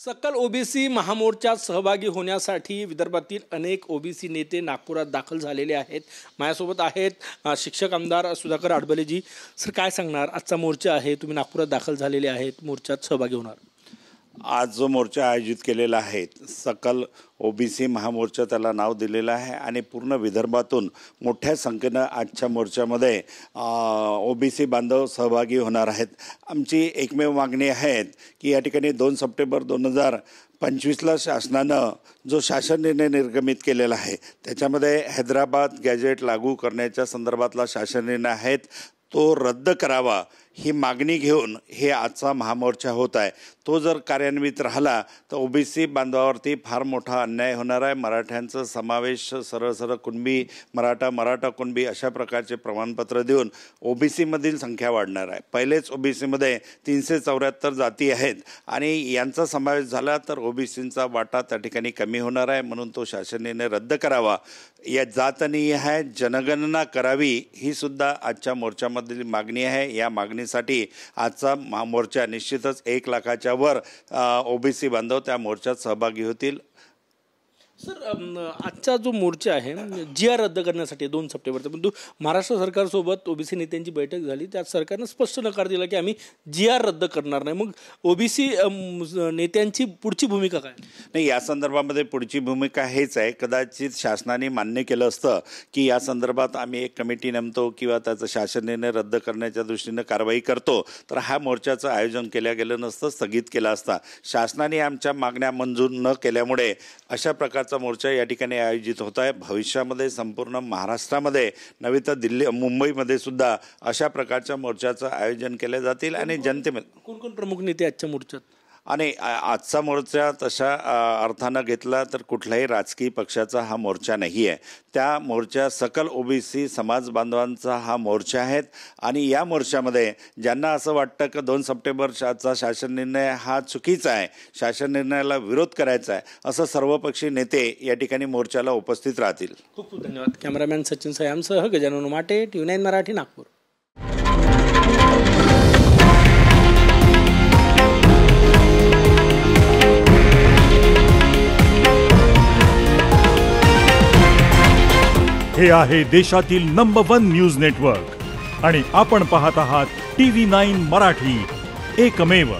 सकल ओबीसी महामोर्चात सहभागी होण्यासाठी विदर्भातील अनेक ओबीसी नेते नागपुरात दाखल झालेले आहेत। माझ्यासोबत आहेत शिक्षक आमदार सुधाकर आडबलेजी। सर, काय सांगणार? आजचा मोर्चा आहे, तुम्ही नागपुरात दाखल झालेले आहेत, मोर्चात सहभागी होणार। आज जो मोर्चा आयोजित केलेला आहे सकल ओबीसी महामोर्चा त्याला नाव दिलेलं आहे आणि पूर्ण विदर्भातून मोठ्या संख्येने आजच्या मोर्चामध्ये ओबीसी बांधव सहभागी होणार आहेत। आमची एकमेव मागणी आहे की या ठिकाणी 2 सप्टेंबर 2025ला शासनानं जो शासन निर्णय निर्गमित केलेला आहे त्याच्यामध्ये हैदराबाद गॅजेट लागू करण्याच्या संदर्भातला शासन निर्णय आहे तो रद्द करावा ही मागणी घेऊन हे आजचा महामोर्चा होत आहे। तो जर कार्यान्वित राहिला तर ओबीसी बांधवावरती फार मोठा अन्याय होणार आहे। मराठ्यांचा समावेश सरळ कुणबी मराठा कुणबी अशा प्रकारचे प्रमाणपत्र देऊन ओबीसी मधील संख्या वाढणार आहे। पहिलेच ओबीसी मध्ये 374 जाती आहेत आणि यांचा समावेश झाला तर ओबीसींचा वाटा त्या ठिकाणी कमी होणार आहे। म्हणून तो शासन निर्णय रद्द करावा, या जातनीय आहे जनगणना करावी ही सुद्धा आजच्या मोर्चामधील मागणी आहे। या मागणीसाठी आजचा मोर्चा निश्चितच 1 लाखाच्या वर ओबीसी बांधव त्या मोर्चात सहभागी होतील। सर, आजचा जो मोर्चा आहे GR रद्द करण्यासाठी 2 सप्टेंबरचा, परंतु महाराष्ट्र सरकारसोबत ओबीसी नेत्यांची बैठक झाली, त्यात सरकारने स्पष्ट नकार दिला की आम्ही GR रद्द करणार नाही। मग ओबीसी नेत्यांची पुढची भूमिका काय? नाही, या संदर्भामध्ये पुढची भूमिका हेच आहे, कदाचित शासनाने मान्य केलं असतं की या संदर्भात आम्ही एक कमिटी नेमतो किंवा त्याचा शासन निर्णय रद्द करण्याच्या दृष्टीने कारवाई करतो तर हा मोर्चाचं आयोजन केलं गेलं नसतं, स्थगित केला असता। शासनाने आमच्या मागण्या मंजूर न केल्यामुळे अशा प्रकारचा मोर्चा या ठिकाणी आयोजित होत आहे। भविष्यामध्ये संपूर्ण महाराष्ट्रामध्ये नव्हे तर दिल्ली मुंबईमध्ये सुद्धा अशा प्रकारच्या मोर्चाचं आयोजन केले जातील आणि जनतेमध्ये कोण प्रमुख नेते आजच्या मोर्चात? आणि आजचा मोर्चा तशा अर्थानं घेतला तर कुठल्याही राजकीय पक्षाचा हा मोर्चा नाही आहे। त्या मोर्चा सकल ओबीसी समाज बांधवांचा हा मोर्चा आहे आणि या मोर्चामध्ये ज्यांना असं वाटतं की 2 सप्टेंबरचा शासन निर्णय हा चुकीचा आहे, शासन निर्णयाला विरोध करायचा आहे, असं सर्वपक्षीय नेते या ठिकाणी मोर्चाला उपस्थित राहतील। खूप खूप धन्यवाद। कॅमेरामॅन सचिन सयामसह गजानन माटे, TV9 मराठी, नागपूर। हे आहे देशातील नंबर 1 न्यूज नेटवर्क आणि आपण पाहत आहात TV9 मराठी, एकमेव।